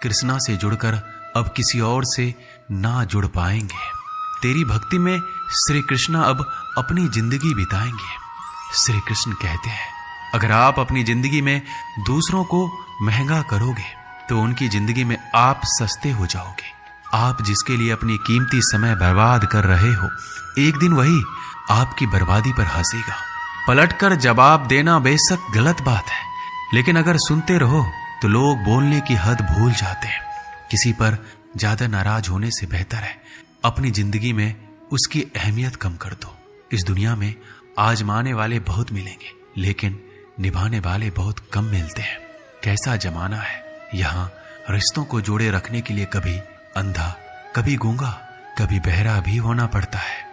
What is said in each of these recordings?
कृष्णा से जुड़कर अब किसी और से ना जुड़ पाएंगे। तेरी भक्ति में श्री कृष्णा अब अपनी जिंदगी बिताएंगे। श्री कृष्ण कहते हैं, अगर आप अपनी जिंदगी में दूसरों को महंगा करोगे तो उनकी जिंदगी में आप सस्ते हो जाओगे। आप जिसके लिए अपनी कीमती समय बर्बाद कर रहे हो, एक दिन वही आपकी बर्बादी पर हंसेगा। पलटकर जवाब देना बेशक गलत बात है, लेकिन अगर सुनते रहो तो लोग बोलने की हद भूल जाते हैं। किसी पर ज्यादा नाराज होने से बेहतर है अपनी जिंदगी में उसकी अहमियत कम कर दो। इस दुनिया में आजमाने वाले बहुत मिलेंगे, लेकिन निभाने वाले बहुत कम मिलते हैं। कैसा जमाना है, यहाँ रिश्तों को जोड़े रखने के लिए कभी अंधा, कभी गूंगा, कभी बहरा भी होना पड़ता है।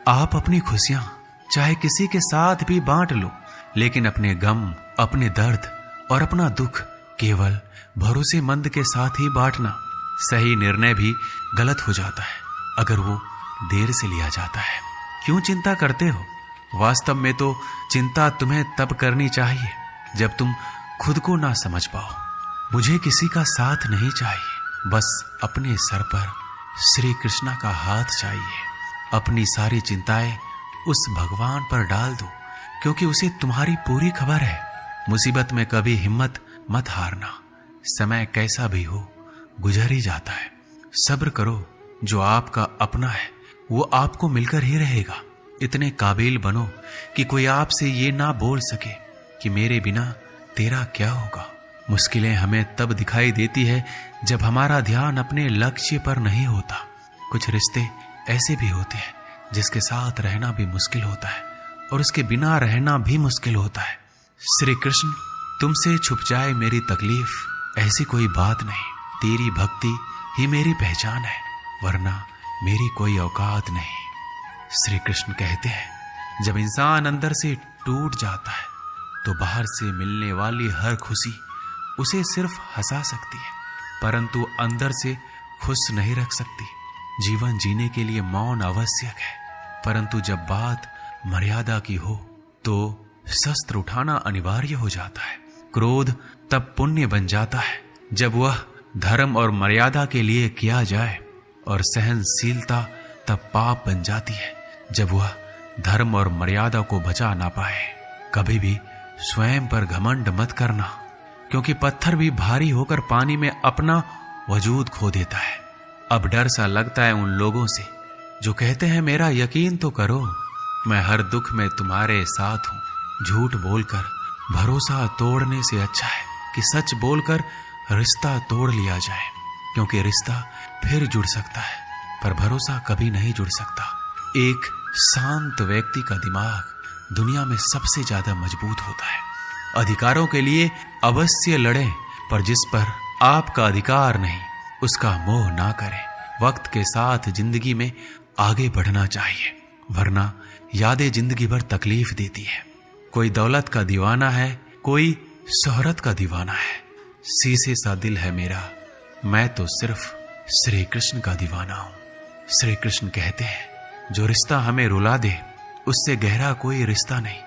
आप अपनी खुशियां चाहे किसी के साथ भी बांट लो, लेकिन अपने गम, अपने दर्द और अपना दुख केवल भरोसेमंद के साथ ही बांटना। सही निर्णय भी गलत हो जाता है अगर वो देर से लिया जाता है। क्यों चिंता करते हो? वास्तव में तो चिंता तुम्हें तब करनी चाहिए जब तुम खुद को ना समझ पाओ। मुझे किसी का साथ नहीं चाहिए, बस अपने सर पर श्री कृष्णा का हाथ चाहिए। अपनी सारी चिंताएं उस भगवान पर डाल दो, क्योंकि उसे तुम्हारी पूरी खबर है। मुसीबत में कभी हिम्मत मत हारना। समय कैसा भी हो गुजर ही जाता है। सब्र करो, जो आपका अपना है वो आपको मिलकर ही रहेगा। इतने काबिल बनो कि कोई आपसे ये ना बोल सके कि मेरे बिना तेरा क्या होगा। मुश्किलें हमें तब दिखाई देती है जब हमारा ध्यान अपने लक्ष्य पर नहीं होता। कुछ रिश्ते ऐसे भी होते हैं जिसके साथ रहना भी मुश्किल होता है और उसके बिना रहना भी मुश्किल होता है। श्री कृष्ण, तुमसे छुप जाए मेरी तकलीफ, ऐसी कोई बात नहीं। तेरी भक्ति ही मेरी पहचान है, वरना मेरी कोई औकात नहीं। श्री कृष्ण कहते हैं, जब इंसान अंदर से टूट जाता है तो बाहर से मिलने वाली हर खुशी उसे सिर्फ हंसा सकती है, परंतु अंदर से खुश नहीं रख सकती। जीवन जीने के लिए मौन आवश्यक है, परंतु जब बात मर्यादा की हो तो शस्त्र उठाना अनिवार्य हो जाता है। क्रोध तब पुण्य बन जाता है जब वह धर्म और मर्यादा के लिए किया जाए, और सहनशीलता तब पाप बन जाती है जब वह धर्म और मर्यादा को बचा ना पाए। कभी भी स्वयं पर घमंड मत करना, क्योंकि पत्थर भी भारी होकर पानी में अपना वजूद खो देता है। अब डर सा लगता है उन लोगों से जो कहते हैं, मेरा यकीन तो करो, मैं हर दुख में तुम्हारे साथ हूं। झूठ बोलकर भरोसा तोड़ने से अच्छा है कि सच बोलकर रिश्ता तोड़ लिया जाए, क्योंकि रिश्ता फिर जुड़ सकता है पर भरोसा कभी नहीं जुड़ सकता। एक शांत व्यक्ति का दिमाग दुनिया में सबसे ज्यादा मजबूत होता है। अधिकारों के लिए अवश्य लड़ें, पर जिस पर आपका अधिकार नहीं उसका मोह ना करें। वक्त के साथ जिंदगी में आगे बढ़ना चाहिए, वरना यादें जिंदगी भर तकलीफ देती है। कोई दौलत का दीवाना है, कोई शोहरत का दीवाना है। शीशे सा दिल है मेरा, मैं तो सिर्फ श्री कृष्ण का दीवाना हूं। श्री कृष्ण कहते हैं, जो रिश्ता हमें रुला दे उससे गहरा कोई रिश्ता नहीं,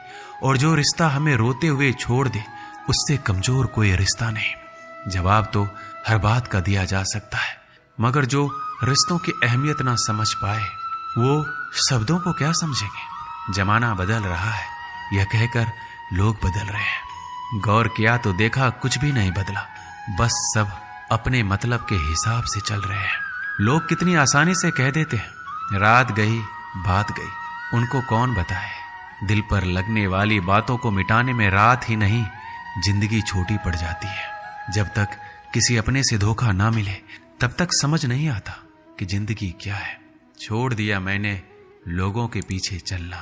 और जो रिश्ता हमें रोते हुए छोड़ दे उससे कमजोर कोई रिश्ता नहीं। जवाब तो हर बात का दिया जा सकता है, मगर जो रिश्तों की अहमियत ना समझ पाए वो शब्दों को क्या समझेंगे। जमाना बदल रहा है, यह कहकर लोग बदल रहे हैं। गौर किया तो देखा कुछ भी नहीं बदला, बस सब अपने मतलब के हिसाब से चल रहे हैं। लोग कितनी आसानी से कह देते हैं, रात गई बात गई। उनको कौन बताए, दिल पर लगने वाली बातों को मिटाने में रात ही नहीं जिंदगी छोटी पड़ जाती है। जब तक किसी अपने से धोखा ना मिले तब तक समझ नहीं आता कि जिंदगी क्या है। छोड़ दिया मैंने लोगों के पीछे चलना,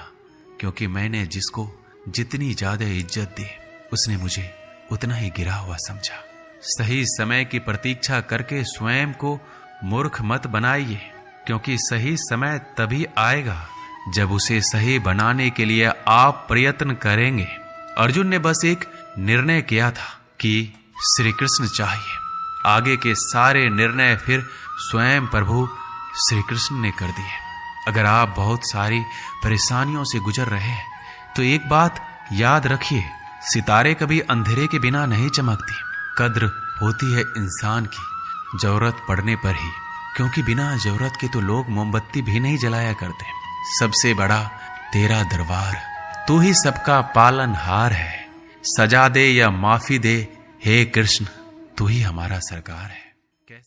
क्योंकि मैंने जिसको जितनी ज्यादा इज्जत दी उसने मुझे उतना ही गिरा हुआ समझा। सही समय की प्रतीक्षा करके स्वयं को मूर्ख मत बनाइए, क्योंकि सही समय तभी आएगा जब उसे सही बनाने के लिए आप प्रयत्न करेंगे। अर्जुन ने बस एक निर्णय किया था कि श्री कृष्ण चाहिए। आगे के सारे निर्णय फिर स्वयं प्रभु श्री कृष्ण ने कर दिए। अगर आप बहुत सारी परेशानियों से गुजर रहे हैं तो एक बात याद रखिए, सितारे कभी अंधेरे के बिना नहीं चमकती। कद्र होती है इंसान की जरूरत पड़ने पर ही, क्योंकि बिना जरूरत के तो लोग मोमबत्ती भी नहीं जलाया करते। सबसे बड़ा तेरा दरबार, तू ही सबका पालनहार है। सजा दे या माफी दे, हे कृष्ण तू ही हमारा सरकार है।